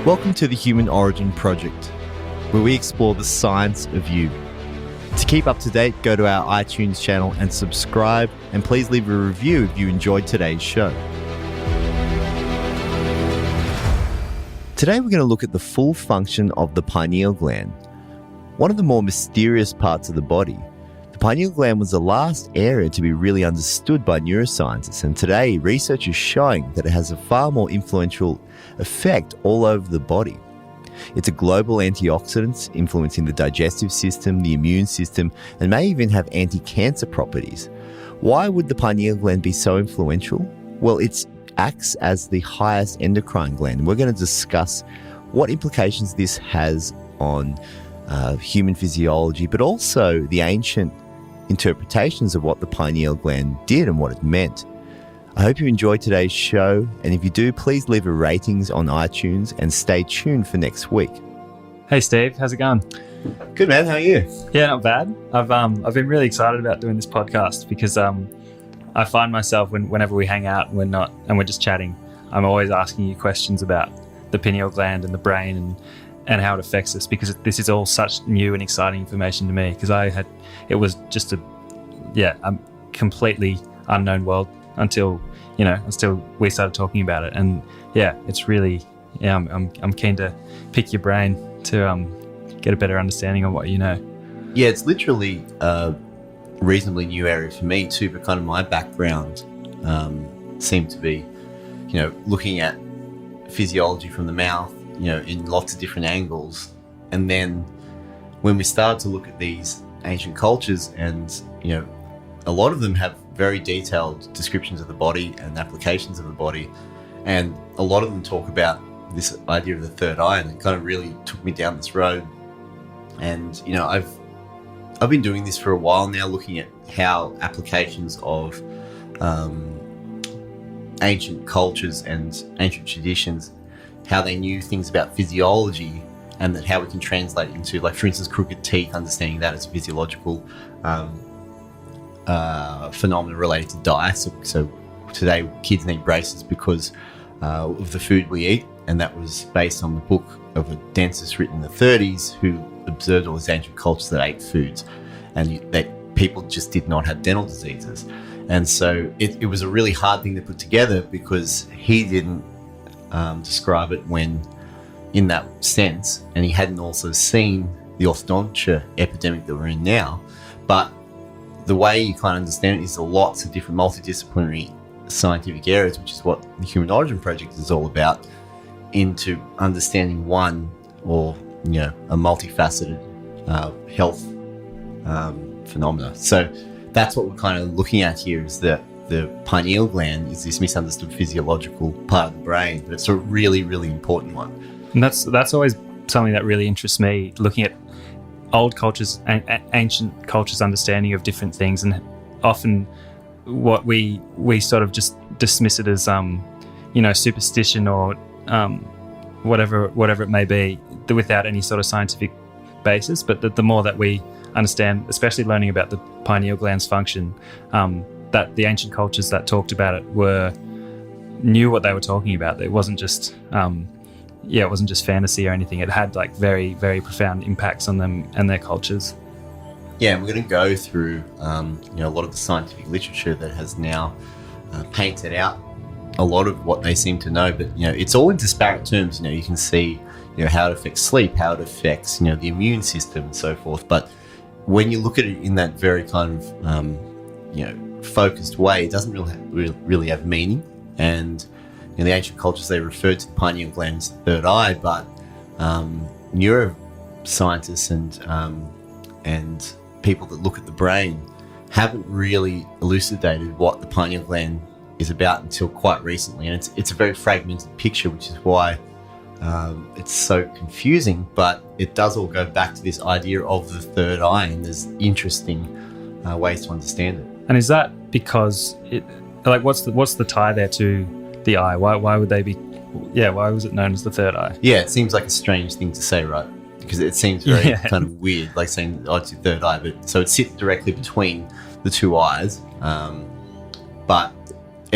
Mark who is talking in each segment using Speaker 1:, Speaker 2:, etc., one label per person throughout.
Speaker 1: Welcome to the Human Origin Project, where we explore the science of you. To keep up to date, go to our iTunes channel and subscribe, and please leave a review if you enjoyed today's show. Today we're going to look at the full function of the pineal gland, one of the more mysterious parts of the body. The pineal gland was the last area to be really understood by neuroscientists, and today research is showing that it has a far more influential effect all over the body. It's a global antioxidant influencing the digestive system, the immune system, and may even have anti-cancer properties. Why would the pineal gland be so influential? Well, it acts as the highest endocrine gland. We're going to discuss what implications this has on human physiology, but also the ancient interpretations of what the pineal gland did and what it meant. I hope you enjoyed today's show, and if you do, please leave a ratings on iTunes and stay tuned for next week.
Speaker 2: Hey Steve, how's it going?
Speaker 1: Good, man. How are you?
Speaker 2: Yeah, not bad. I've been really excited about doing this podcast because I find myself whenever we hang out and we're just chatting, I'm always asking you questions about the pineal gland and the brain and how it affects us, because this is all such new and exciting information to me, because it was just a completely unknown world until we started talking about it. And it's really, I'm keen to pick your brain to get a better understanding of what you know.
Speaker 1: Yeah, it's literally a reasonably new area for me too, but kind of my background seemed to be, looking at physiology from the mouth, in lots of different angles. And then when we started to look at these ancient cultures, and, a lot of them have very detailed descriptions of the body and applications of the body. And a lot of them talk about this idea of the third eye, and it kind of really took me down this road. And, I've been doing this for a while now, looking at how applications of ancient cultures and ancient traditions, how they knew things about physiology, and that how we can translate into, like, for instance, crooked teeth, understanding that as a physiological phenomena related to diet. So today kids need braces because of the food we eat, and that was based on the book of a dentist written in the 30s who observed all these ancient cultures that ate foods, and that people just did not have dental diseases. And so it was a really hard thing to put together, because he didn't describe it in that sense, and he hadn't also seen the orthodontia epidemic that we're in now. But the way you kind of understand it is lots of different multidisciplinary scientific areas, which is what the Human Origin Project is all about, into understanding one, or a multifaceted health phenomena. So that's what we're kind of looking at here, is that the pineal gland is this misunderstood physiological part of the brain, but it's a really, really important one.
Speaker 2: And that's always something that really interests me, looking at old cultures, ancient cultures' understanding of different things, and often what we sort of just dismiss it as superstition or whatever it may be, without any sort of scientific basis. But the more that we understand, especially learning about the pineal gland's function, that the ancient cultures that talked about it knew what they were talking about. It wasn't just it wasn't just fantasy or anything. It had like very, very profound impacts on them and their cultures.
Speaker 1: Yeah, and we're going to go through a lot of the scientific literature that has now painted out a lot of what they seem to know, but it's all in disparate terms. You can see how it affects sleep, how it affects the immune system and so forth. But when you look at it in that very kind of focused way, it doesn't really have meaning. And in the ancient cultures, they referred to the pineal gland as the third eye, but neuroscientists and people that look at the brain haven't really elucidated what the pineal gland is about until quite recently. And it's a very fragmented picture, which is why it's so confusing. But it does all go back to this idea of the third eye, and there's interesting ways to understand it.
Speaker 2: And is that because what's the tie there to the eye? Why would they be? Yeah, why was it known as the third eye?
Speaker 1: Yeah, it seems like a strange thing to say, right? Because it seems very kind of weird, like saying, it's your third eye. But so it sits directly between the two eyes. But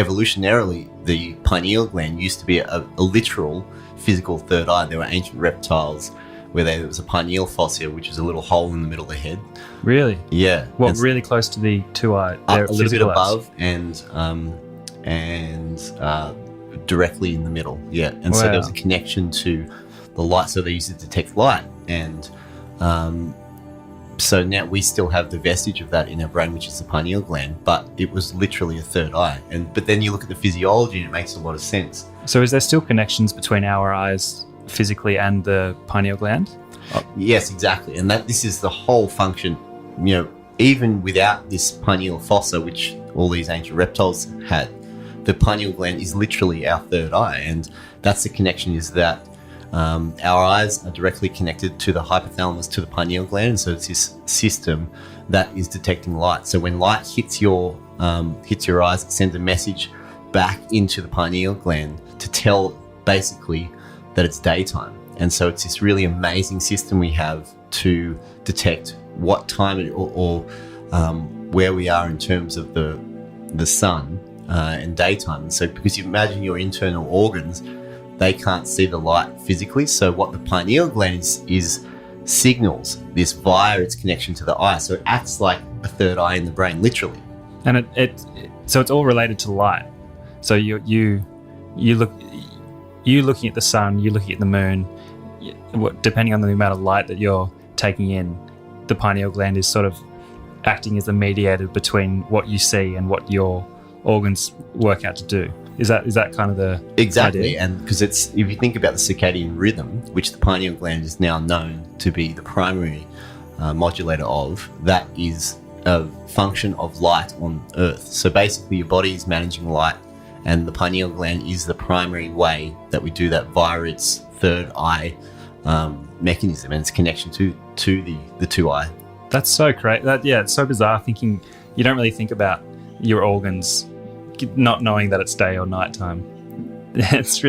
Speaker 1: evolutionarily, the pineal gland used to be a literal physical third eye. There were ancient reptiles where there was a pineal fossa, which is a little hole in the middle of the head.
Speaker 2: Really?
Speaker 1: Yeah.
Speaker 2: Well, really close to the two eye.
Speaker 1: A little bit above and directly in the middle. Yeah. And so there was a connection to the light, so they used it to detect light. And so now we still have the vestige of that in our brain, which is the pineal gland, but it was literally a third eye. But then you look at the physiology and it makes a lot of sense.
Speaker 2: So is there still connections between our eyes physically and the pineal gland?
Speaker 1: Yes, exactly. And this is the whole function. Even without this pineal fossa, which all these ancient reptiles had, the pineal gland is literally our third eye. And that's the connection, is that our eyes are directly connected to the hypothalamus, to the pineal gland. So it's this system that is detecting light. So when light hits your eyes, it sends a message back into the pineal gland to tell basically that it's daytime. And so it's this really amazing system we have to detect what time or where we are in terms of the sun and daytime. And so because you imagine your internal organs, they can't see the light physically. So what the pineal gland is signals this via its connection to the eye. So it acts like a third eye in the brain, literally.
Speaker 2: And so it's all related to light. So you looking at the sun, you looking at the moon, depending on the amount of light that you're taking in, the pineal gland is sort of acting as the mediator between what you see and what your organs work out to do. Is that kind of the
Speaker 1: exactly
Speaker 2: idea?
Speaker 1: And because if you think about the circadian rhythm, which the pineal gland is now known to be the primary modulator of, that is a function of light on Earth. So basically your body is managing light, and the pineal gland is the primary way that we do that via its third eye mechanism and its connection to the two eye.
Speaker 2: That's so great. It's so bizarre thinking you don't really think about your organs not knowing that it's day or nighttime. It's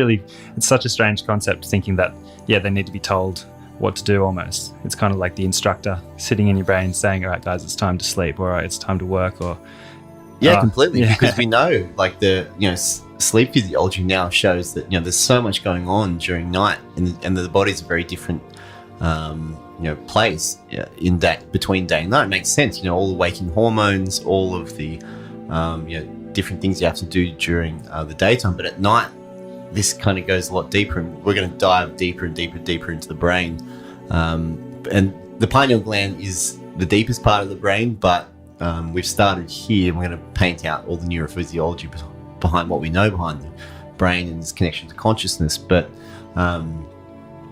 Speaker 2: such a strange concept, thinking that they need to be told what to do almost. It's kind of like the instructor sitting in your brain saying, all right guys, it's time to sleep, or all right, it's time to work, or
Speaker 1: completely. Because we know, like, sleep physiology now shows that there's so much going on during night, and the body's a very different place between day and night. It makes sense. All the waking hormones, all of the different things you have to do during the daytime, but at night this kind of goes a lot deeper, and we're going to dive deeper and deeper into the brain. And the pineal gland is the deepest part of the brain, but we've started here, and we're going to paint out all the neurophysiology behind what we know behind the brain and its connection to consciousness. But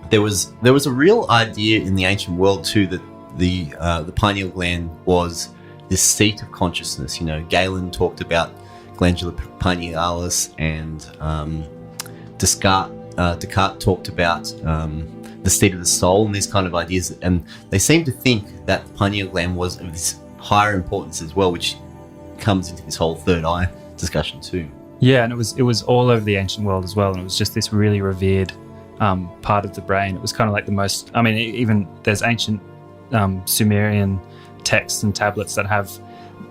Speaker 1: there was a real idea in the ancient world too that the pineal gland was this seat of consciousness. Galen talked about glandula pinealis, and Descartes talked about the seat of the soul and these kind of ideas. And they seem to think that the pineal gland was of this higher importance as well, which comes into this whole third eye discussion too. Yeah,
Speaker 2: and it was all over the ancient world as well, and it was just this really revered part of the brain. It was kind of like the most. I mean, even there's ancient Sumerian texts and tablets that have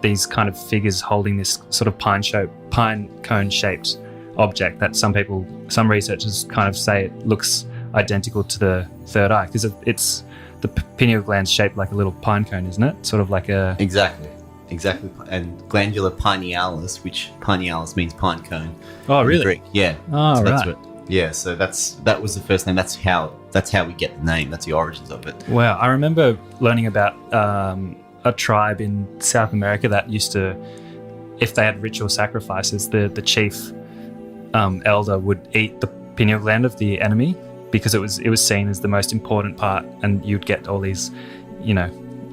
Speaker 2: these kind of figures holding this sort of pine cone shaped object that some researchers kind of say it looks identical to the third eye, because it's the pineal gland's shaped like a little pine cone, isn't it? Sort of like a...
Speaker 1: Exactly. And glandula pinealis, which pinealis means pine cone.
Speaker 2: Oh, really?
Speaker 1: Greek. Yeah.
Speaker 2: Oh, so right.
Speaker 1: So that was the first name. That's how we get the name. That's the origins of it.
Speaker 2: Wow. I remember learning about a tribe in South America that used to, if they had ritual sacrifices, the chief elder would eat the pineal gland of the enemy, because it was seen as the most important part, and you'd get all these,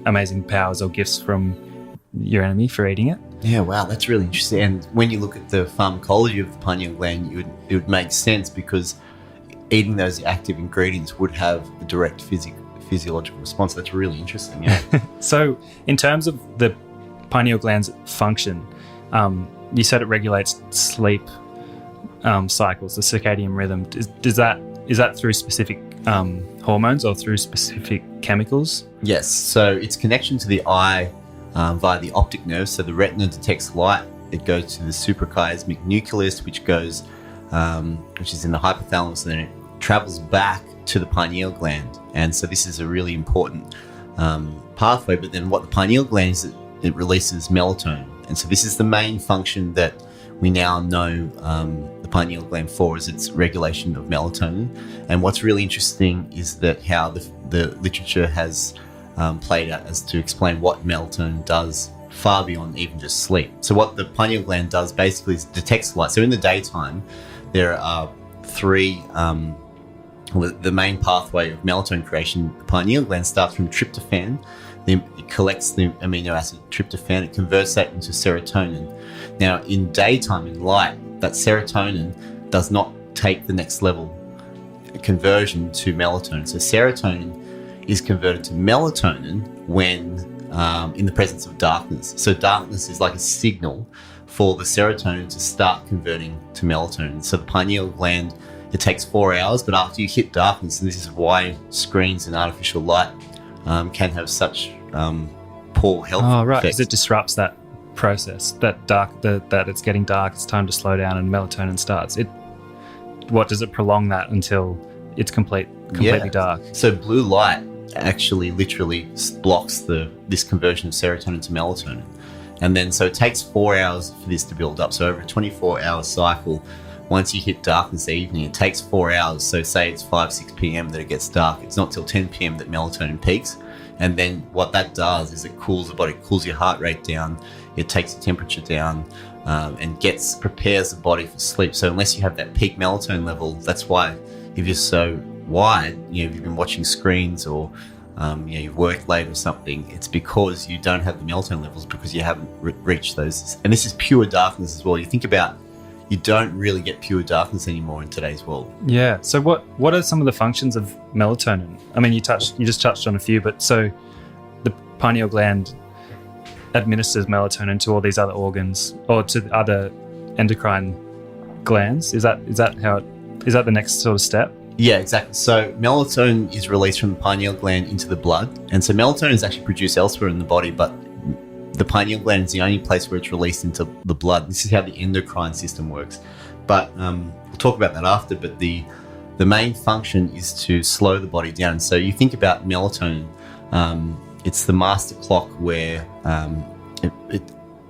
Speaker 2: amazing powers or gifts from your enemy for eating it.
Speaker 1: Yeah, wow, that's really interesting. And when you look at the pharmacology of the pineal gland, it would make sense, because eating those active ingredients would have a direct physiological response. That's really interesting. Yeah.
Speaker 2: So, in terms of the pineal gland's function, you said it regulates sleep cycles, the circadian rhythm. Is that through specific hormones or through specific chemicals?
Speaker 1: Yes. So its connection to the eye via the optic nerve. So the retina detects light, it goes to the suprachiasmatic nucleus, which goes, which is in the hypothalamus, and then it travels back to the pineal gland. And so this is a really important pathway. But then what the pineal gland is, it releases melatonin. And so this is the main function that we now know the pineal gland for, is its regulation of melatonin. And what's really interesting is that how the literature has played out as to explain what melatonin does far beyond even just sleep. So what the pineal gland does basically is detects light. So in the daytime, there are three, the main pathway of melatonin creation, the pineal gland starts from tryptophan. It collects the amino acid tryptophan, it converts that into serotonin. Now, in daytime, in light, that serotonin does not take the next level conversion to melatonin. So serotonin is converted to melatonin when in the presence of darkness. So darkness is like a signal for the serotonin to start converting to melatonin. So the pineal gland, it takes 4 hours, but after you hit darkness, and this is why screens and artificial light can have such poor health
Speaker 2: right,
Speaker 1: effects.
Speaker 2: because it disrupts that process, that it's getting dark, it's time to slow down, and melatonin starts. What does it prolong that until it's completely dark?
Speaker 1: So blue light actually literally blocks this conversion of serotonin to melatonin. And then so it takes 4 hours for this to build up. So over a 24-hour cycle, once you hit darkness evening, it takes 4 hours. So say it's 6 p.m. that it gets dark. It's not till 10 p.m. that melatonin peaks. And then what that does is it cools the body, cools your heart rate down, it takes the temperature down, and prepares the body for sleep. So unless you have that peak melatonin level, that's why if you're so wired, if you've been watching screens or you've worked late or something, it's because you don't have the melatonin levels, because you haven't reached those. And this is pure darkness as well. You think about, you don't really get pure darkness anymore in today's world.
Speaker 2: Yeah. So what are some of the functions of melatonin? I mean, you just touched on a few, but so the pineal gland administers melatonin to all these other organs, or to other endocrine glands. Is that the next sort of step?
Speaker 1: Yeah, exactly. So melatonin is released from the pineal gland into the blood. And so melatonin is actually produced elsewhere in the body, but the pineal gland is the only place where it's released into the blood. This is how the endocrine system works. But we'll talk about that after. But the main function is to slow the body down. So you think about melatonin, it's the master clock where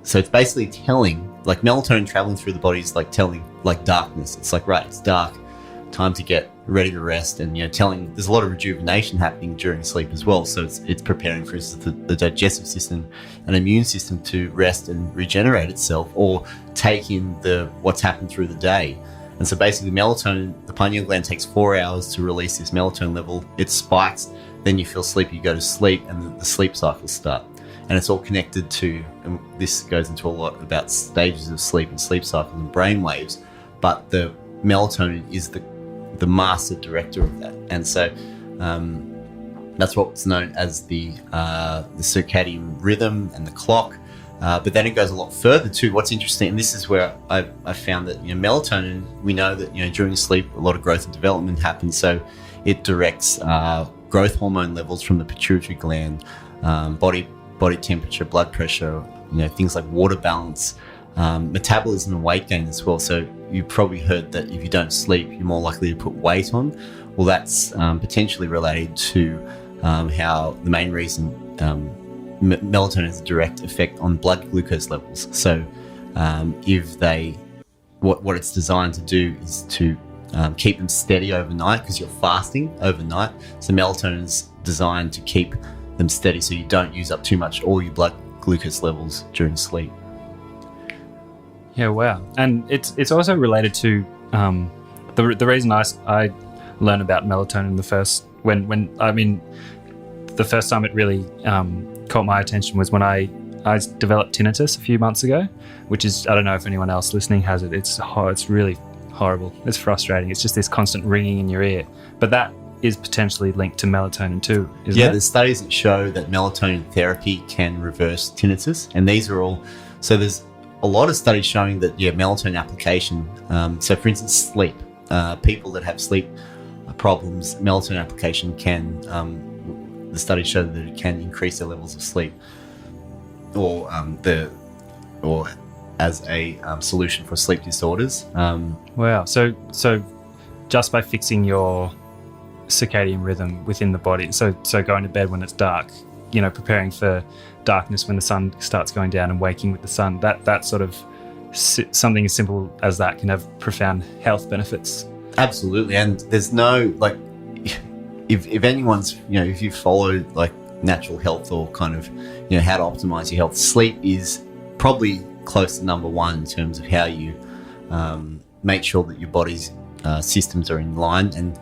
Speaker 1: so it's basically telling, like melatonin traveling through the body is like telling, like darkness. It's like, right, it's dark, time to get ready to rest, and telling there's a lot of rejuvenation happening during sleep as well. So it's preparing, for instance, the digestive system and immune system to rest and regenerate itself, or take in what's happened through the day. And so basically melatonin, the pineal gland takes 4 hours to release this melatonin level. It spikes, then you feel sleepy, you go to sleep, and the sleep cycles start. And it's all connected to, and this goes into a lot about stages of sleep and sleep cycles and brain waves, but the melatonin is the master director of that. And so that's what's known as the circadian rhythm and the clock. But then it goes a lot further too. What's interesting, and this is where I found that melatonin, we know that during sleep a lot of growth and development happens. So it directs growth hormone levels from the pituitary gland, body temperature, blood pressure, things like water balance, metabolism and weight gain as well. So you've probably heard that if you don't sleep, you're more likely to put weight on. Well, that's potentially related to how the main reason melatonin has a direct effect on blood glucose levels. So what it's designed to do is to keep them steady overnight, because you're fasting overnight. So melatonin is designed to keep them steady so you don't use up too much all your blood glucose levels during sleep.
Speaker 2: Yeah, wow. And it's also related to the reason I learned about melatonin the first time it really caught my attention was when I developed tinnitus a few months ago, which is, I don't know if anyone else listening has it. It's really horrible. It's frustrating. It's just this constant ringing in your ear. But that is potentially linked to melatonin too, isn't it?
Speaker 1: Yeah, there's studies that show that melatonin therapy can reverse tinnitus, and these are all, so there's a lot of studies showing that melatonin application, so for instance sleep, people that have sleep problems, melatonin application can, the studies show that it can increase their levels of sleep, or as a solution for sleep disorders.
Speaker 2: Wow. So just by fixing your circadian rhythm within the body, so going to bed when it's dark, preparing for darkness when the sun starts going down and waking with the sun, that sort of something as simple as that can have profound health benefits.
Speaker 1: Absolutely. And there's no, like, if anyone's, if you follow like natural health or kind of, how to optimize your health, sleep is probably close to number one in terms of how you make sure that your body's systems are in line. And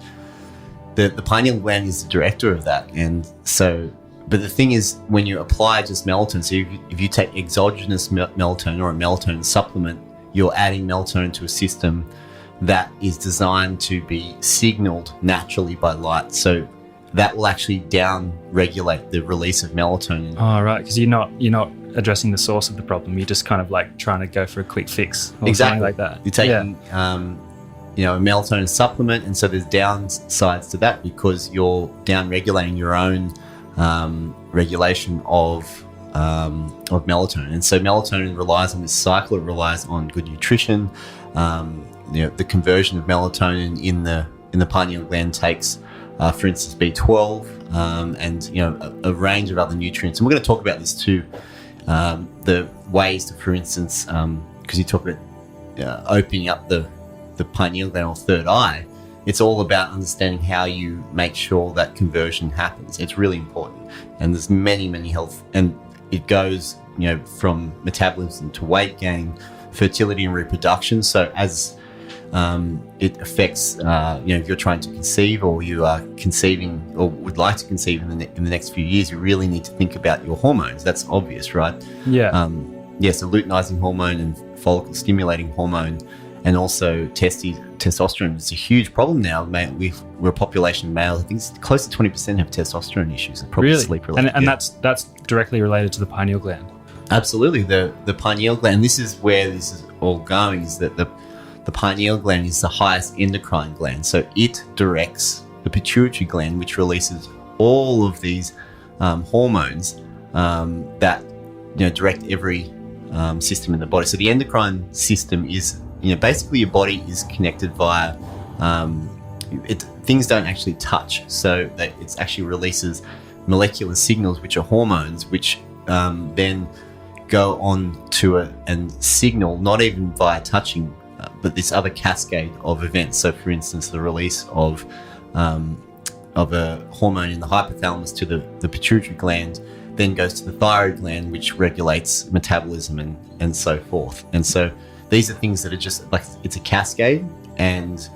Speaker 1: the pineal gland is the director of that. And so, but the thing is, when you apply just melatonin, so if you take exogenous melatonin or a melatonin supplement, you're adding melatonin to a system that is designed to be signaled naturally by light. So that will actually down-regulate the release of melatonin.
Speaker 2: Oh, right, because you're not addressing the source of the problem. You're just kind of like trying to go for a quick fix or something like that.
Speaker 1: You're taking, a melatonin supplement, and so there's downsides to that because you're down-regulating your own regulation of melatonin. And so melatonin relies on this cycle. It relies on good nutrition. The conversion of melatonin in the pineal gland takes, for instance, B12 and a range of other nutrients. And we're going to talk about this too. The ways to, for instance, because you talk about opening up the pineal gland or third eye, it's all about understanding how you make sure that conversion happens. It's really important. And there's many, many health, and it goes, from metabolism to weight gain, fertility and reproduction. So as it affects, if you're trying to conceive or you are conceiving or would like to conceive in the next few years, you really need to think about your hormones. That's obvious, right?
Speaker 2: Yeah.
Speaker 1: So luteinizing hormone and follicle stimulating hormone, and also testosterone is a huge problem now. We're a population of males. I think it's close to 20% have testosterone issues. Probably
Speaker 2: really?
Speaker 1: Sleep related.
Speaker 2: And that's directly related to the pineal gland.
Speaker 1: Absolutely. The pineal gland, this is where this is all going, is that the pineal gland is the highest endocrine gland. So it directs the pituitary gland, which releases all of these hormones that direct every system in the body. So the endocrine system is, basically your body is connected via, things don't actually touch. So that it actually releases molecular signals, which are hormones, which then go on to it and signal, not even via touching, but this other cascade of events. So for instance, the release of a hormone in the hypothalamus to the pituitary gland then goes to the thyroid gland, which regulates metabolism and so forth. And so these are things that are just like, it's a cascade. And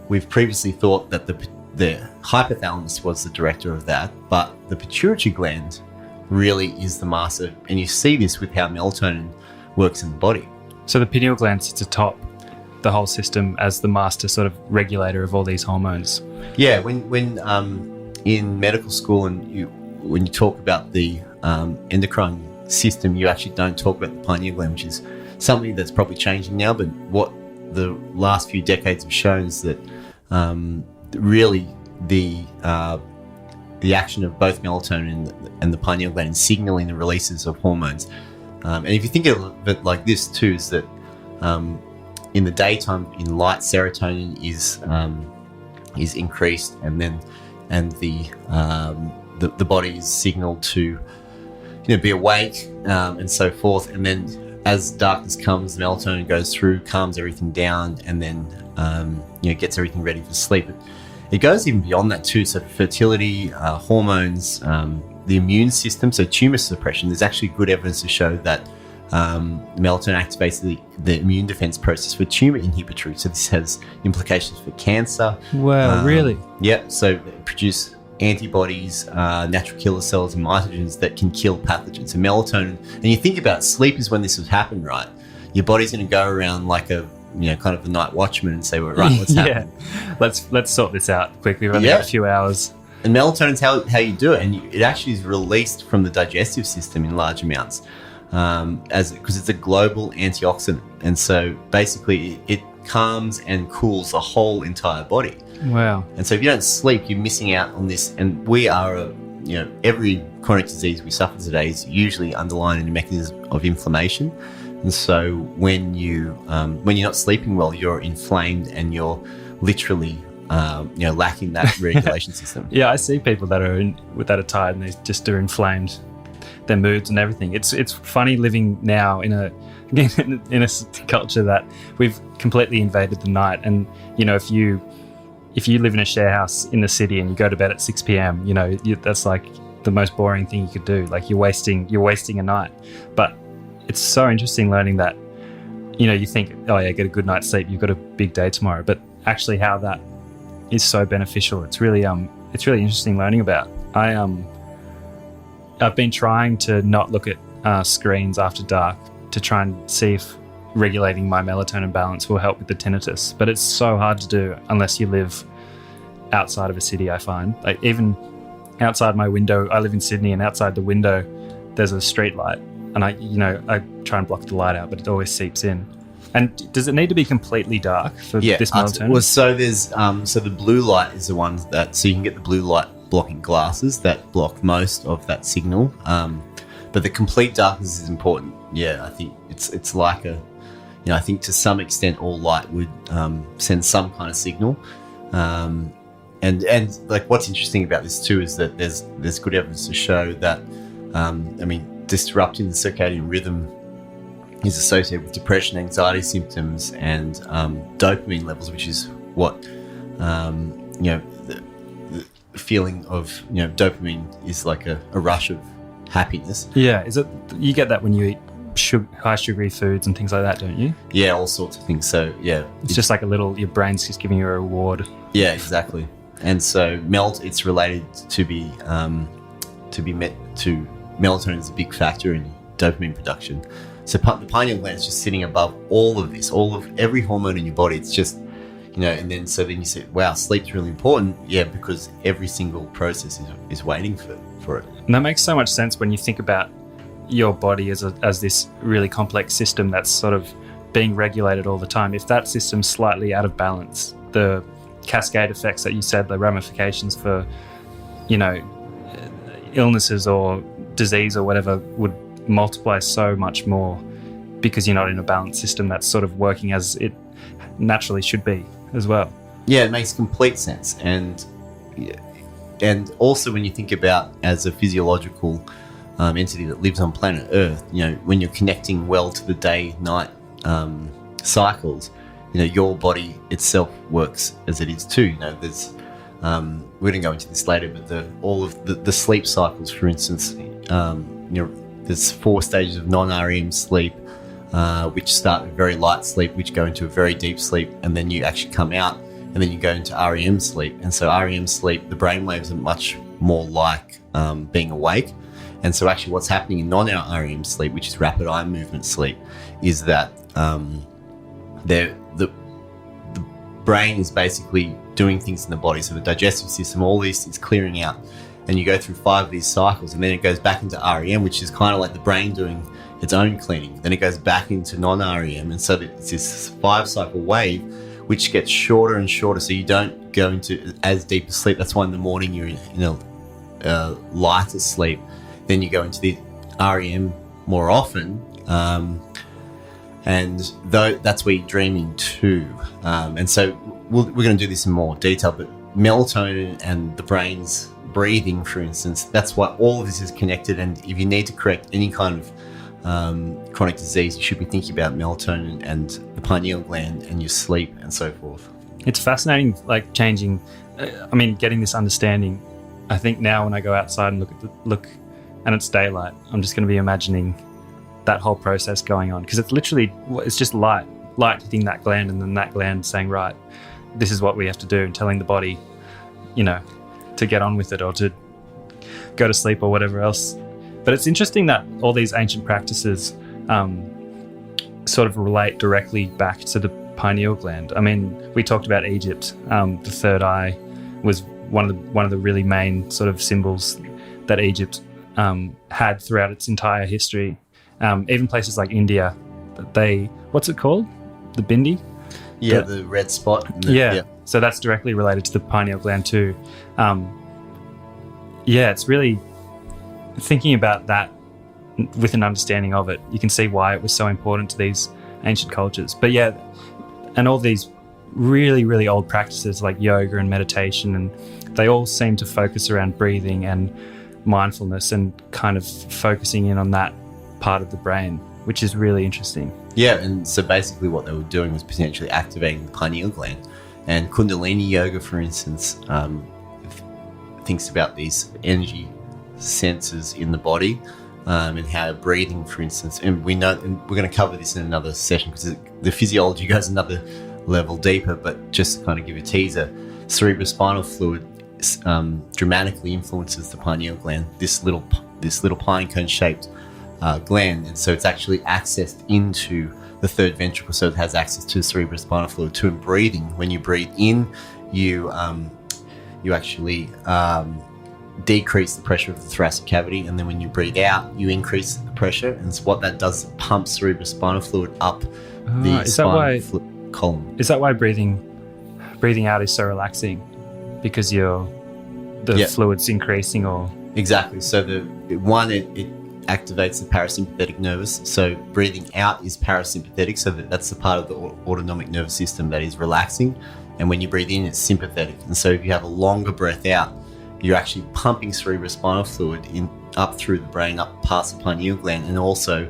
Speaker 1: we've previously thought that the hypothalamus was the director of that, but the pituitary gland really is the master. And you see this with how melatonin works in the body.
Speaker 2: So the pineal gland sits atop the whole system as the master sort of regulator of all these hormones. Yeah,
Speaker 1: when in medical school and when you talk about the endocrine system, you actually don't talk about the pineal gland, which is something that's probably changing now. But what the last few decades have shown is that really the action of both melatonin and the pineal gland in signaling the releases of hormones. And if you think of it like this too, is that in the daytime, in light, serotonin is increased, and the body is signaled to be awake and so forth. And then as darkness comes, the melatonin goes through, calms everything down, and then gets everything ready for sleep. It goes even beyond that too. So fertility, hormones, the immune system, so tumor suppression. There's actually good evidence to show that melatonin activates the immune defense process for tumor inhibitory. So this has implications for cancer.
Speaker 2: Wow, really?
Speaker 1: Yep. So produce antibodies, natural killer cells, and mitogens that can kill pathogens. So melatonin, and you think about sleep is when this would happen, right? Your body's going to go around like a kind of the night watchman and say, well, right, what's happening?
Speaker 2: Let's sort this out quickly. We've only got a few hours.
Speaker 1: And melatonin's how you do it, and it actually is released from the digestive system in large amounts, because it's a global antioxidant, and so basically it calms and cools the whole entire body.
Speaker 2: Wow!
Speaker 1: And so if you don't sleep, you're missing out on this. And we are, every chronic disease we suffer today is usually underlying in a mechanism of inflammation. And so when when you're not sleeping well, you're inflamed and you're literally lacking that regulation system.
Speaker 2: Yeah, I see people that are tired and they just are inflamed, their moods and everything. It's funny living now in a culture that we've completely invaded the night. And if you live in a share house in the city and you go to bed at 6 p.m, that's like the most boring thing you could do. Like you're wasting a night. But it's so interesting learning that, you think, oh yeah, get a good night's sleep, you've got a big day tomorrow. But actually how that is so beneficial. It's really interesting learning about. I've been trying to not look at screens after dark to try and see if regulating my melatonin balance will help with the tinnitus. But it's so hard to do unless you live outside of a city, I find. Like even outside my window, I live in Sydney, and outside the window there's a street light, and I try and block the light out, but it always seeps in. And does it need to be completely dark for this melatonin?
Speaker 1: Well, so there's so the blue light is the one so you can get the blue light blocking glasses that block most of that signal. But the complete darkness is important. Yeah, I think it's like I think to some extent all light would send some kind of signal. And like what's interesting about this too is that there's good evidence to show that disrupting the circadian rhythm is associated with depression, anxiety symptoms, and dopamine levels, which is what the feeling of dopamine is like a rush of happiness.
Speaker 2: Yeah, is it? You get that when you eat high sugary foods and things like that, don't you?
Speaker 1: Yeah, all sorts of things. So yeah,
Speaker 2: it's just like your brain's just giving you a reward.
Speaker 1: Yeah, exactly. And so it's related to melatonin is a big factor in dopamine production. So the pineal gland is just sitting above all of this, every hormone in your body. It's just, and then you say, wow, sleep's really important. Yeah, because every single process is waiting for it.
Speaker 2: And that makes so much sense when you think about your body as this really complex system that's sort of being regulated all the time. If that system's slightly out of balance, the cascade effects that you said, the ramifications for, illnesses or disease or whatever would multiply so much more because you're not in a balanced system that's sort of working as it naturally should be as well.
Speaker 1: Yeah, it makes complete sense. And also when you think about as a physiological entity that lives on planet Earth, when you're connecting well to the day-night cycles, your body itself works as it is too. There's we're going to go into this later, but all of the sleep cycles, for instance, there's 4 stages of non-REM sleep, which start with very light sleep, which go into a very deep sleep, and then you actually come out, and then you go into REM sleep. And so REM sleep, the brainwaves are much more like being awake. And so actually what's happening in non-REM sleep, which is rapid eye movement sleep, is that the brain is basically doing things in the body. So the digestive system, all this is clearing out. And you go through 5 of these cycles, and then it goes back into REM, which is kind of like the brain doing its own cleaning. Then it goes back into non-REM. And so it's this 5-cycle wave, which gets shorter and shorter. So you don't go into as deep a sleep. That's why in the morning you're in a lighter sleep. Then you go into the REM more often. And that's where you're dreaming too. And so we're going to do this in more detail, but melatonin and the brain's breathing, for instance, that's why all of this is connected. And if you need to correct any kind of chronic disease, you should be thinking about melatonin and the pineal gland and your sleep and so forth.
Speaker 2: It's fascinating, like getting this understanding. I think now when I go outside and look and it's daylight, I'm just going to be imagining that whole process going on, because it's just light hitting that gland, and then that gland saying, right, this is what we have to do, and telling the body, to get on with it or to go to sleep or whatever else. But it's interesting that all these ancient practices sort of relate directly back to the pineal gland. I mean, we talked about Egypt. The third eye was one of the really main sort of symbols that Egypt had throughout its entire history. Even places like India, what's it called? The bindi?
Speaker 1: Yeah, the red spot.
Speaker 2: Yeah. So that's directly related to the pineal gland too. It's really thinking about that with an understanding of it, you can see why it was so important to these ancient cultures. But yeah, and all these really, really old practices like yoga and meditation, and they all seem to focus around breathing and mindfulness and kind of focusing in on that part of the brain, which is really interesting.
Speaker 1: Yeah, and so basically what they were doing was potentially activating the pineal gland. And Kundalini yoga, for instance, thinks about these energy sensors in the body, and how breathing, for instance, and we know, and we're going to cover this in another session because the physiology goes another level deeper, but just to kind of give a teaser, cerebrospinal fluid dramatically influences the pineal gland, this little pine cone shaped gland, and so it's actually accessed into the third ventricle, so it has access to cerebrospinal fluid. To breathing, when you breathe in, you actually decrease the pressure of the thoracic cavity, and then when you breathe out, you increase the pressure, and so what that does is it pumps cerebrospinal fluid up the spinal column.
Speaker 2: Is that why breathing out is so relaxing? Because the fluid's increasing, or
Speaker 1: exactly. So it activates the parasympathetic nervous. So breathing out is parasympathetic. So that's the part of the autonomic nervous system that is relaxing. And when you breathe in, it's sympathetic. And so if you have a longer breath out, you're actually pumping cerebrospinal fluid up through the brain, up past the pineal gland, and also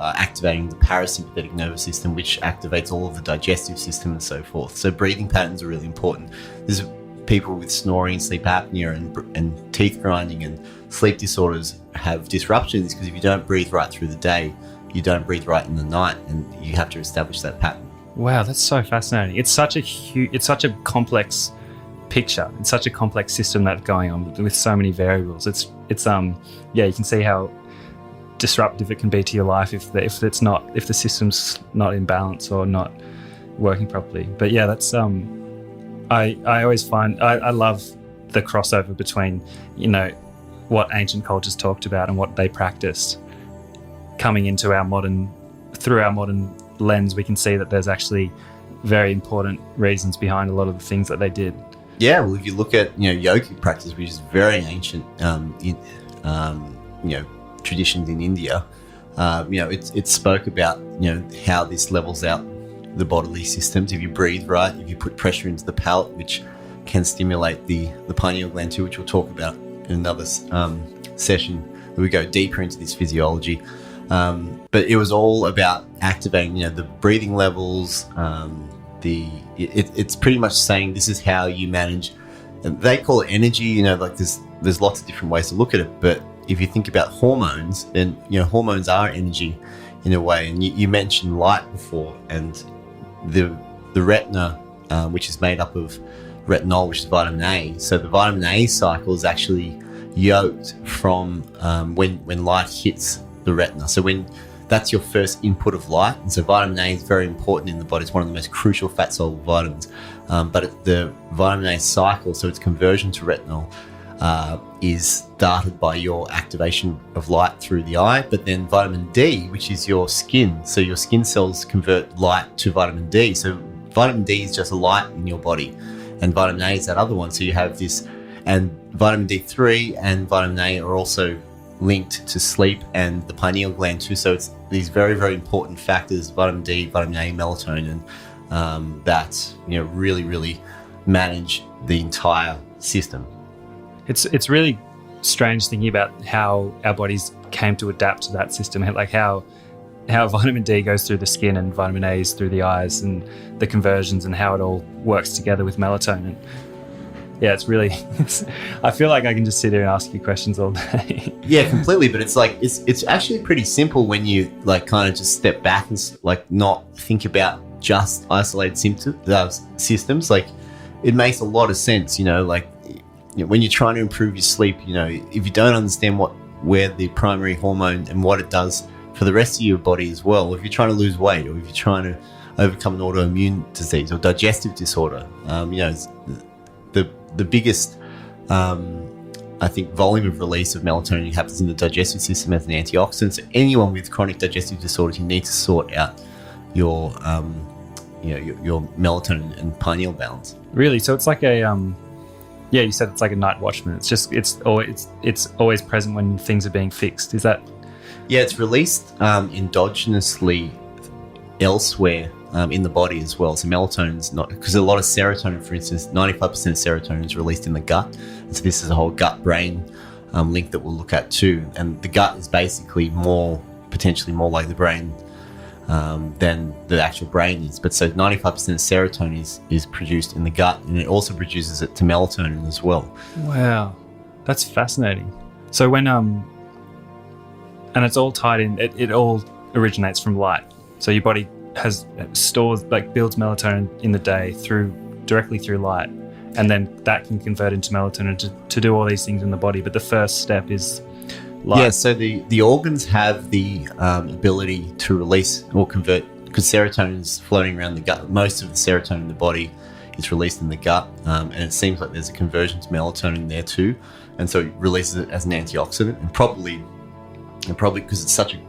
Speaker 1: activating the parasympathetic nervous system, which activates all of the digestive system and so forth. So breathing patterns are really important. There's people with snoring, sleep apnea, and teeth grinding and sleep disorders have disruptions because if you don't breathe right through the day, you don't breathe right in the night, and you have to establish that pattern.
Speaker 2: Wow, that's so fascinating. It's such a complex picture. It's such a complex system that's going on with so many variables. It's you can see how disruptive it can be to your life if the system's not in balance or not working properly. But yeah, that's I always find I love the crossover between what ancient cultures talked about and what they practiced coming into through our modern lens. We can see that there's actually very important reasons behind a lot of the things that they did.
Speaker 1: Yeah, well, if you look at yogic practice, which is very ancient, traditions in India, it spoke about how this levels out the bodily systems. If you breathe right, if you put pressure into the palate, which can stimulate the pineal gland too, which we'll talk about in another session where we go deeper into this physiology. But it was all about activating, the breathing levels. It's pretty much saying this is how you manage. And they call it energy. There's lots of different ways to look at it. But if you think about hormones, then hormones are energy in a way. And you mentioned light before, and the retina, which is made up of retinol, which is vitamin A. So the vitamin A cycle is actually yoked from when light hits the retina. So when that's your first input of light, and so vitamin A is very important in the body. It's one of the most crucial fat soluble vitamins. But the vitamin A cycle, so its conversion to retinol, is started by your activation of light through the eye. But then vitamin D, which is your skin, so your skin cells convert light to vitamin D. So vitamin D is just a light in your body, and vitamin A is that other one. So you have this, and vitamin D3 and vitamin A are also linked to sleep and the pineal gland too. So it's these very, very important factors, vitamin D, vitamin A, melatonin, that really, really manage the entire system.
Speaker 2: It's really strange thinking about how our bodies came to adapt to that system, like how vitamin D goes through the skin and vitamin A is through the eyes, and the conversions and how it all works together with melatonin. Yeah, it's really, I feel like I can just sit here and ask you questions all day. Yeah,
Speaker 1: completely. But it's actually pretty simple when you kind of just step back and not think about just isolated systems. It makes a lot of sense, when you're trying to improve your sleep, if you don't understand where the primary hormone and what it does for the rest of your body as well, if you're trying to lose weight, or if you're trying to overcome an autoimmune disease or digestive disorder, the biggest, I think, volume of release of melatonin happens in the digestive system as an antioxidant. So anyone with chronic digestive disorders, you need to sort out your melatonin and pineal balance.
Speaker 2: Really? So it's like a, Yeah, you said it's like a night watchman. It's just it's always present when things are being fixed. Is that?
Speaker 1: Yeah, it's released endogenously elsewhere in the body as well. So melatonin's not, because a lot of serotonin, for instance, 95% of serotonin is released in the gut. And so this is a whole gut-brain link that we'll look at too. And the gut is basically potentially more like the brain than the actual brain is. But so 95% of serotonin is produced in the gut, and it also produces it to melatonin as well.
Speaker 2: Wow, that's fascinating. So when and it's all tied in. It all originates from light. So your body builds melatonin in the day directly through light, and then that can convert into melatonin to do all these things in the body. But the first step is light. Yeah,
Speaker 1: so the organs have the ability to release or convert, because serotonin is floating around the gut. Most of the serotonin in the body is released in the gut, and it seems like there's a conversion to melatonin there too, and so it releases it as an antioxidant, and probably because it's such a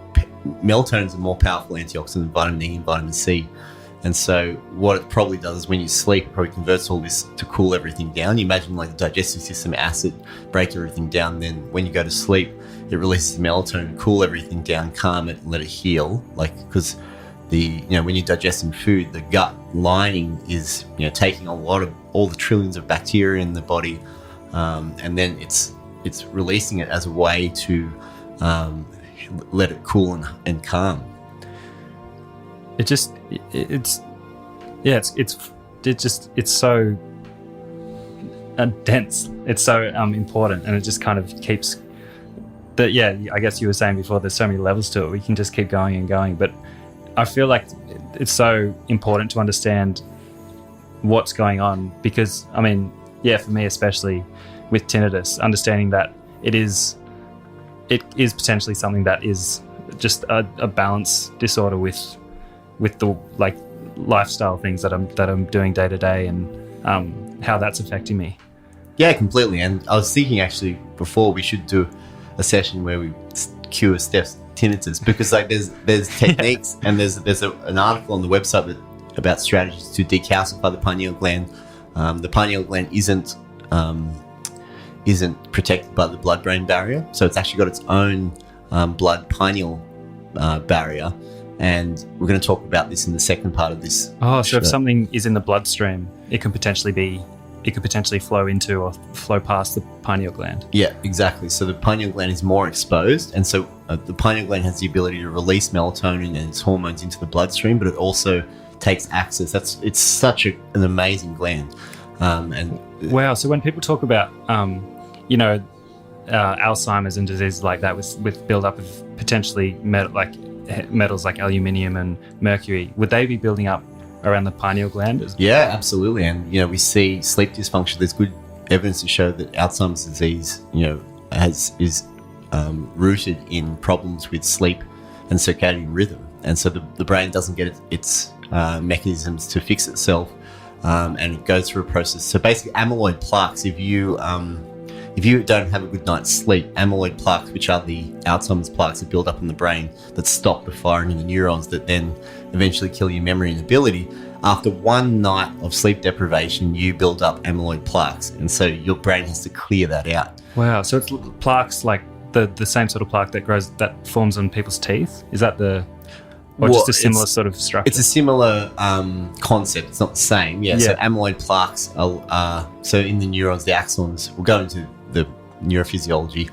Speaker 1: melatonin is a more powerful antioxidant than vitamin E and vitamin C. And so what it probably does is when you sleep, it probably converts all this to cool everything down. You imagine like the digestive system acid, break everything down. Then when you go to sleep, it releases the melatonin, cool everything down, calm it, and let it heal. Like, because when you're digesting food, the gut lining is, taking a lot of all the trillions of bacteria in the body. And then it's releasing it as a way to let it cool and calm.
Speaker 2: It's so dense. It's so important, and it just kind of keeps. I guess you were saying before, there's so many levels to it. We can just keep going and going, but I feel like it's so important to understand what's going on, because for me especially with tinnitus, understanding that it is potentially something that is just a balance disorder with the lifestyle things that I'm doing day to day, and how that's affecting me.
Speaker 1: Yeah, completely. And I was thinking actually before we should do a session where we cure Steph's tinnitus, because there's techniques and there's an article on the website about strategies to decalcify the pineal gland. The pineal gland isn't protected by the blood-brain barrier, so it's actually got its own blood pineal barrier, and we're going to talk about this in the second part of this.
Speaker 2: So if something is in the bloodstream, it could potentially flow into or flow past the pineal gland.
Speaker 1: Yeah, exactly. So the pineal gland is more exposed, and so the pineal gland has the ability to release melatonin and its hormones into the bloodstream, but it also takes access. It's such an amazing gland.
Speaker 2: Wow. So when people talk about Alzheimer's and diseases like that with build-up of potentially metals like aluminium and mercury, would they be building up around the pineal gland?
Speaker 1: Yeah, absolutely. And we see sleep dysfunction. There's good evidence to show that Alzheimer's disease is rooted in problems with sleep and circadian rhythm, and so the brain doesn't get its mechanisms to fix itself, and it goes through a process. So basically, amyloid plaques, if you don't have a good night's sleep, amyloid plaques, which are the Alzheimer's plaques that build up in the brain that stop the firing of the neurons that then eventually kill your memory and ability, after one night of sleep deprivation, you build up amyloid plaques, and so your brain has to clear that out.
Speaker 2: Wow. So it's plaques like the same sort of plaque that forms on people's teeth? Is that just a similar sort of structure? It's
Speaker 1: a similar concept. It's not the same. Yeah. So amyloid plaques are so in the neurons, the axons. We'll go into the neurophysiology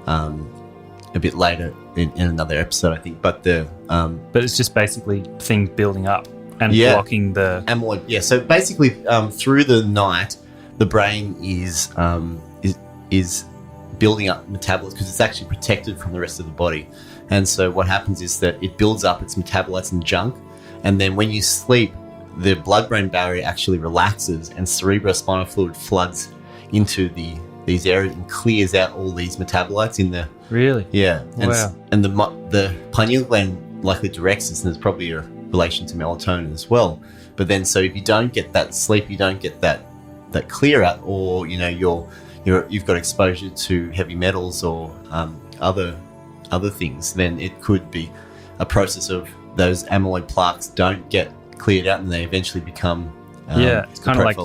Speaker 1: a bit later in another episode, I think. But
Speaker 2: it's just basically things building up and blocking the
Speaker 1: amyloid. Yeah. So basically, through the night, the brain is building up metabolites because it's actually protected from the rest of the body. And so what happens is that it builds up its metabolites and junk, and then when you sleep, the blood-brain barrier actually relaxes and cerebrospinal fluid floods into these areas and clears out all these metabolites in the...
Speaker 2: Really?
Speaker 1: Yeah. And,
Speaker 2: wow.
Speaker 1: And the pineal gland likely directs this, and there's probably a relation to melatonin as well. But then, so if you don't get that sleep, you don't get that clear out, or you've got exposure to heavy metals or other things, then it could be a process of those amyloid plaques don't get cleared out and they eventually become
Speaker 2: it's kind of like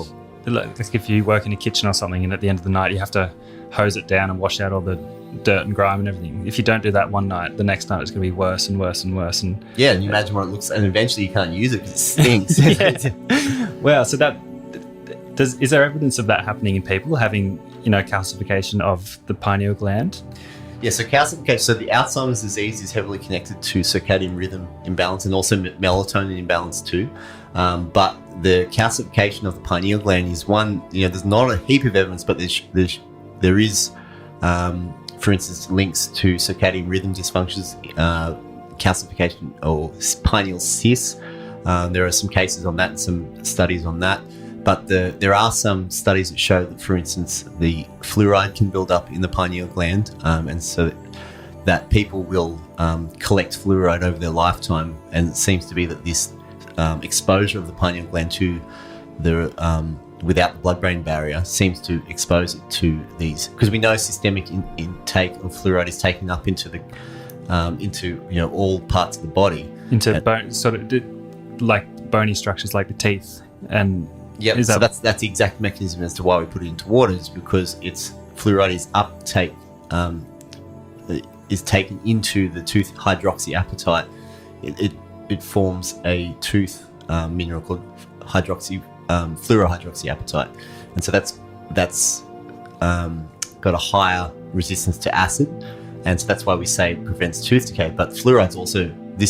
Speaker 2: like if you work in a kitchen or something, and at the end of the night you have to hose it down and wash out all the dirt and grime and everything. If you don't do that one night, the next night it's going to be worse and worse and worse. And
Speaker 1: yeah, and you imagine what it looks, and eventually you can't use it because it stinks.
Speaker 2: Wow. So is there evidence of that happening in people having, calcification of the pineal gland?
Speaker 1: Yeah, so calcification. So the Alzheimer's disease is heavily connected to circadian rhythm imbalance and also melatonin imbalance too. But the calcification of the pineal gland is one. There's not a heap of evidence, but there is, for instance, links to circadian rhythm dysfunctions, calcification or pineal cysts. There are some cases on that and some studies on that. But there are some studies that show that, for instance, the fluoride can build up in the pineal gland, and so that people will collect fluoride over their lifetime. And it seems to be that this exposure of the pineal gland to the without the blood-brain barrier seems to expose it to these, because we know systemic intake of fluoride is taken up into the into all parts of the body,
Speaker 2: into bone, sort of like bony structures like the teeth. And
Speaker 1: yeah, so that's the exact mechanism as to why we put it into water, is because its fluoride is uptake is taken into the tooth hydroxyapatite. It forms a tooth mineral called fluorohydroxyapatite, and so that's got a higher resistance to acid, and so that's why we say it prevents tooth decay. But fluoride's also the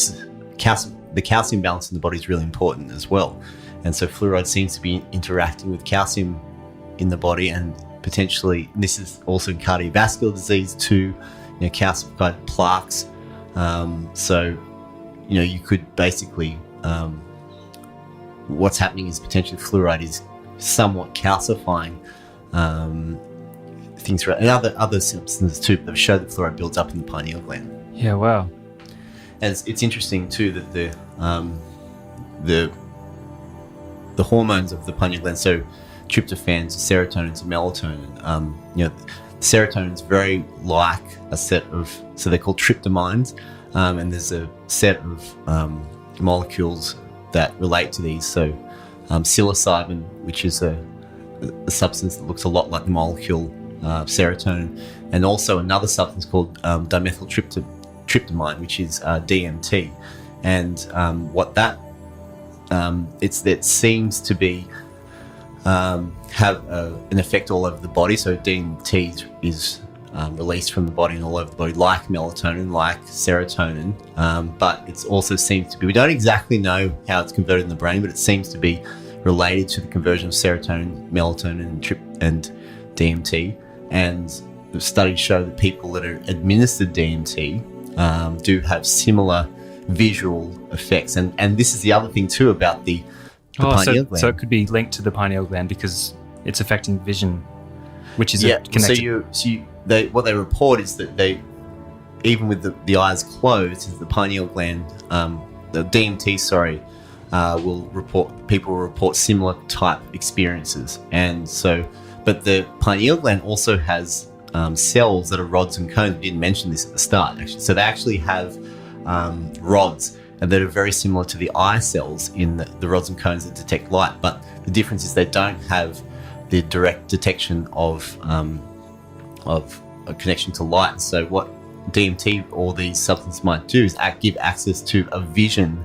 Speaker 1: calcium balance in the body is really important as well. And so fluoride seems to be interacting with calcium in the body, and potentially, and this is also in cardiovascular disease too, calcified plaques. So, you could basically, what's happening is potentially fluoride is somewhat calcifying things, and other substances too, that show that fluoride builds up in the pineal gland.
Speaker 2: Yeah, wow.
Speaker 1: And it's interesting too that the hormones of the pineal gland, so tryptophan to serotonin to melatonin, serotonin is very like a set of, so they're called tryptamines, and there's a set of molecules that relate to these. So psilocybin, which is a substance that looks a lot like the molecule serotonin, and also another substance called dimethyltryptamine, which is DMT. And what that it seems to be have an effect all over the body. So DMT is released from the body and all over the body, like melatonin, like serotonin. But it also seems to be, we don't exactly know how it's converted in the brain, but it seems to be related to the conversion of serotonin, melatonin, and DMT. And the studies show that people that are administered DMT do have similar visual effects, and this is the other thing too about the pineal gland.
Speaker 2: So it could be linked to the pineal gland because it's affecting vision, which is
Speaker 1: connected. What they report is that they, even with the eyes closed, is the pineal gland, the DMT, people will report similar type experiences, and so, but the pineal gland also has cells that are rods and cones. We didn't mention this at the start, actually. So they actually have rods, and that are very similar to the eye cells in the rods and cones that detect light. But the difference is they don't have the direct detection of a connection to light. So what DMT or these substances might do is give access to a vision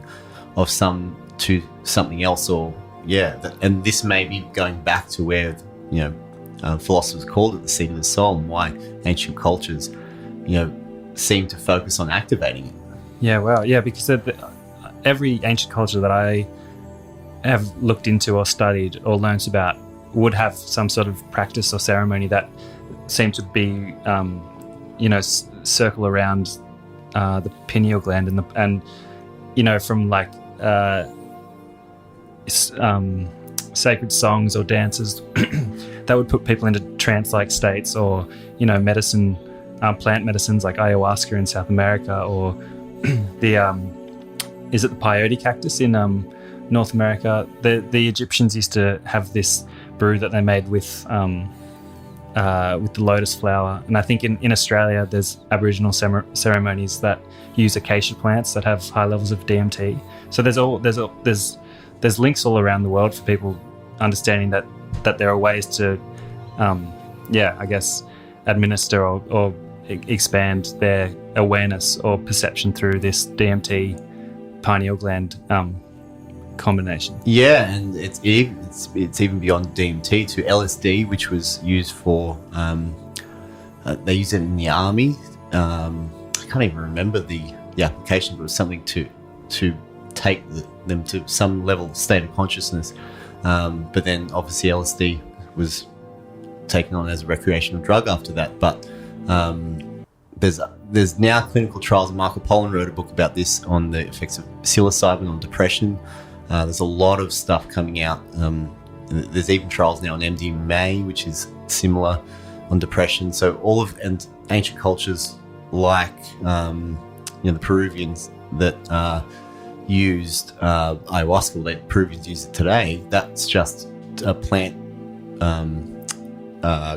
Speaker 1: of something else, and this may be going back to where philosophers called it the seat of the soul, and why ancient cultures seem to focus on activating it.
Speaker 2: Yeah, wow. Yeah, because every ancient culture that I have looked into or studied or learnt about would have some sort of practice or ceremony that seemed to be, circle around the pineal gland and from like sacred songs or dances that would put people into trance-like states, or medicine, plant medicines like ayahuasca in South America, or is it the peyote cactus in North America? The Egyptians used to have this brew that they made with the lotus flower, and I think in Australia there's Aboriginal ceremonies that use acacia plants that have high levels of DMT. So there's links all around the world for people understanding that that there are ways to, I guess, administer or expand their awareness or perception through this DMT pineal gland combination.
Speaker 1: Yeah, and it's even beyond DMT to LSD, which was used for they use it in the army. I can't even remember the application, but it was something to take them to some level of state of consciousness. But then obviously LSD was taken on as a recreational drug after that. But there's now clinical trials, and Michael Pollan wrote a book about this on the effects of psilocybin on depression. There's a lot of stuff coming out. There's even trials now on MDMA, which is similar on depression. So and ancient cultures like the Peruvians that used ayahuasca, the Peruvians use it today. That's just a plant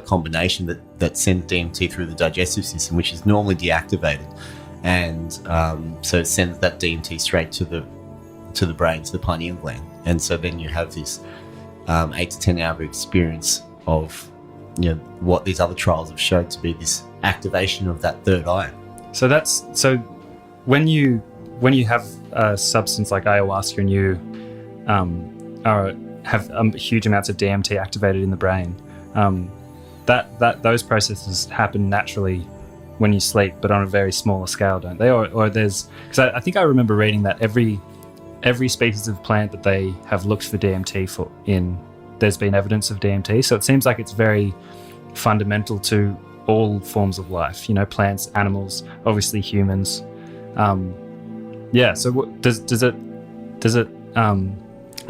Speaker 1: combination that sends DMT through the digestive system, which is normally deactivated, and so it sends that DMT straight to the brain, to the pineal gland, and so then you have this 8 to 10 hour experience of what these other trials have shown to be this activation of that third eye.
Speaker 2: So when you have a substance like ayahuasca and you have huge amounts of DMT activated in the brain, that those processes happen naturally when you sleep, but on a very smaller scale, don't they? Or there's, because I think I remember reading that every species of plant that they have looked for DMT there's been evidence of DMT. So it seems like it's very fundamental to all forms of life. Plants, animals, obviously humans. So does it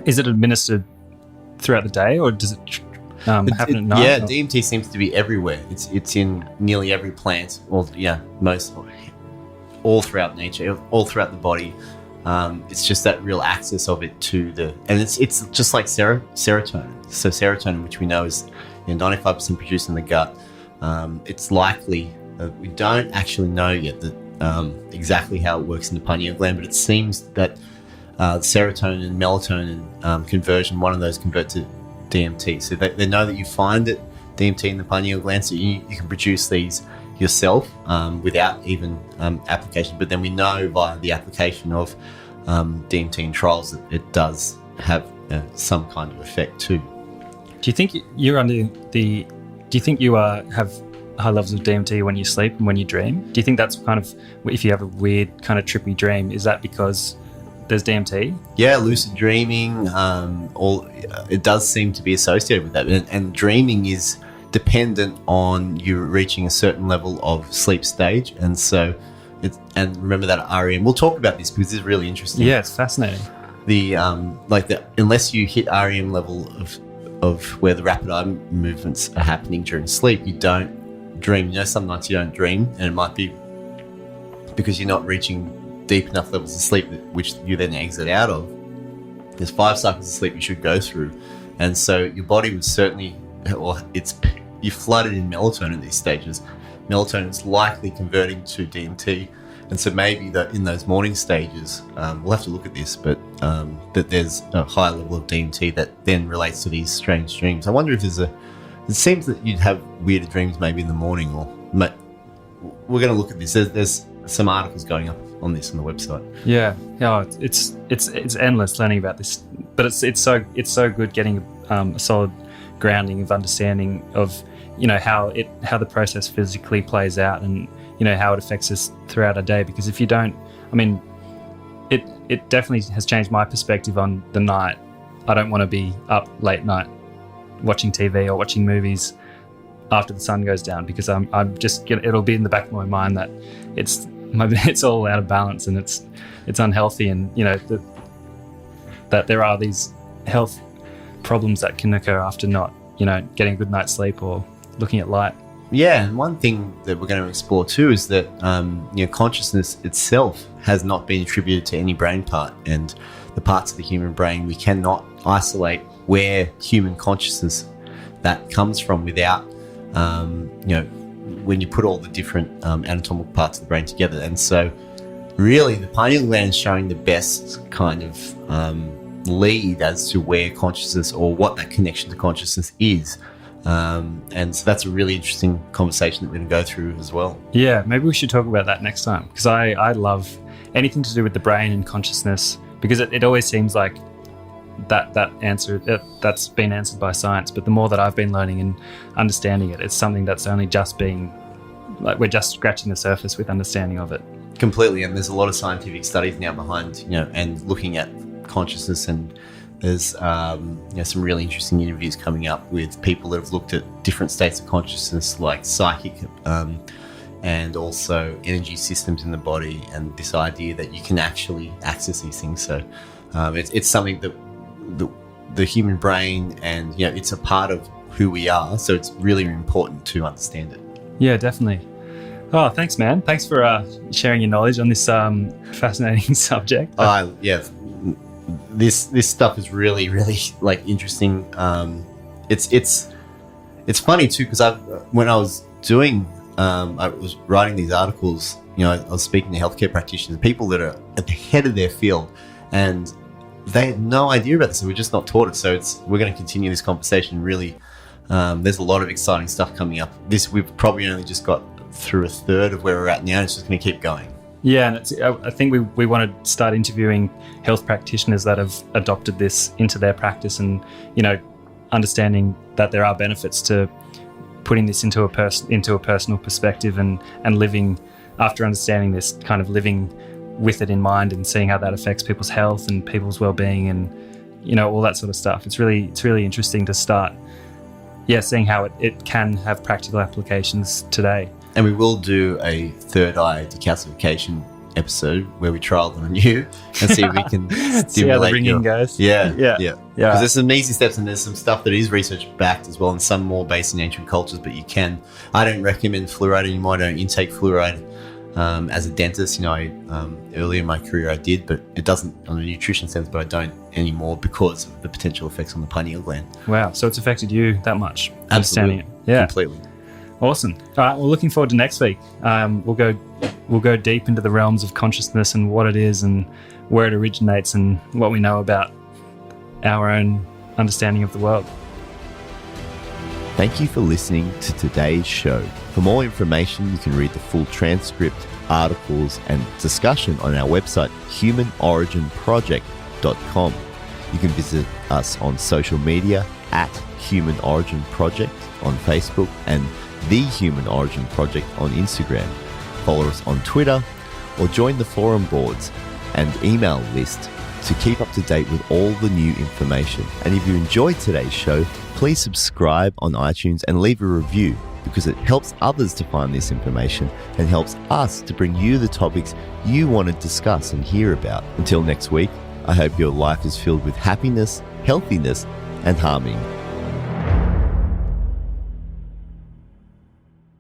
Speaker 2: is it administered throughout the day, or does it happen at night?
Speaker 1: Yeah, DMT seems to be everywhere. It's in nearly every plant, all throughout nature, all throughout the body. It's just that real access of it and it's just like serotonin. So serotonin, which we know is 95% produced in the gut, it's likely we don't actually know yet that exactly how it works in the pineal gland, but it seems that serotonin and melatonin conversion, one of those convert to DMT. So they know that you find it, DMT in the pineal gland, so you can produce these yourself without even application. But then we know via the application of DMT in trials that it does have some kind of effect too.
Speaker 2: Do you think you have high levels of DMT when you sleep and when you dream? Do you think that's kind of, if you have a weird kind of trippy dream, is that because there's DMT?
Speaker 1: Yeah, lucid dreaming, it does seem to be associated with that. And dreaming is dependent on you reaching a certain level of sleep stage. And so, and remember that REM. We'll talk about this because this is really interesting.
Speaker 2: Yeah, it's fascinating.
Speaker 1: Unless you hit REM level of where the rapid eye movements are happening during sleep, you don't dream. Some nights you don't dream, and it might be because you're not reaching deep enough levels of sleep, which you then exit out of. There's 5 cycles of sleep you should go through, and so your body would certainly, you're flooded in melatonin in these stages. Melatonin is likely converting to DMT, and so maybe that in those morning stages, we'll have to look at this, but that there's a high level of DMT that then relates to these strange dreams. I wonder if it seems that you'd have weirder dreams maybe in the morning, we're going to look at this. There's some articles going up on this on the website.
Speaker 2: Yeah, it's endless learning about this, but it's so good getting a solid grounding of understanding of how the process physically plays out, and how it affects us throughout our day. Because if you don't, it definitely has changed my perspective on the night. I don't want to be up late night watching TV or watching movies after the sun goes down, because it'll be in the back of my mind that it's all out of balance and it's unhealthy, and that there are these health problems that can occur after not getting a good night's sleep or looking at light.
Speaker 1: Yeah, and one thing that we're going to explore too is that consciousness itself has not been attributed to any brain part, and the parts of the human brain we cannot isolate where human consciousness that comes from without when you put all the different anatomical parts of the brain together. And so really the pineal gland is showing the best kind of lead as to where consciousness or what that connection to consciousness is. And so that's a really interesting conversation that we're going to go through as well.
Speaker 2: Yeah, maybe we should talk about that next time, because I love anything to do with the brain and consciousness, because it always seems like that's been answered by science. But the more that I've been learning and understanding it, it's something that's only just being, like, we're just scratching the surface with understanding of it.
Speaker 1: Completely. And there's a lot of scientific studies now behind, and looking at consciousness, and there's some really interesting interviews coming up with people that have looked at different states of consciousness, like psychic and also energy systems in the body, and this idea that you can actually access these things. So it's something that the human brain, and it's a part of who we are, so it's really important to understand it.
Speaker 2: Yeah, definitely. Oh, thanks, man. Thanks for sharing your knowledge on this fascinating subject.
Speaker 1: This stuff is really, really interesting. It's funny too, because when I was writing these articles, I was speaking to healthcare practitioners, people that are at the head of their field, and they had no idea about this. We're just not taught it. So we're going to continue this conversation. Really, there's a lot of exciting stuff coming up. We've probably only just got through a third of where we're at now. It's just going to keep going.
Speaker 2: Yeah, and I think we want to start interviewing health practitioners that have adopted this into their practice, and understanding that there are benefits to putting this into a personal perspective, and living after understanding this, kind of living with it in mind, and seeing how that affects people's health and people's well-being, and all that sort of stuff. It's really interesting to start, seeing how it can have practical applications today.
Speaker 1: And we will do a third eye decalcification episode where we trial them on you and see if we can stimulate
Speaker 2: see how the ringing goes.
Speaker 1: Yeah. Because there's some easy steps, and there's some stuff that is research backed as well, and some more based in ancient cultures. But I don't recommend fluoride anymore. I don't intake fluoride as a dentist. Earlier in my career I did, but it doesn't on a nutrition sense. But I don't anymore because of the potential effects on the pineal gland.
Speaker 2: Wow, so it's affected you that much?
Speaker 1: Absolutely. Completely.
Speaker 2: Awesome. All right, well, looking forward to next week. We'll go deep into the realms of consciousness and what it is, and where it originates, and what we know about our own understanding of the world.
Speaker 1: Thank you for listening to today's show. For more information, you can read the full transcript, articles, and discussion on our website, humanoriginproject.com. You can visit us on social media at Human Origin Project on Facebook, and The Human Origin Project on Instagram. Follow us on Twitter, or join the forum boards and email list to keep up to date with all the new information. And if you enjoyed today's show, please subscribe on iTunes and leave a review, because it helps others to find this information and helps us to bring you the topics you want to discuss and hear about. Until next week, I hope your life is filled with happiness, healthiness, and harmony.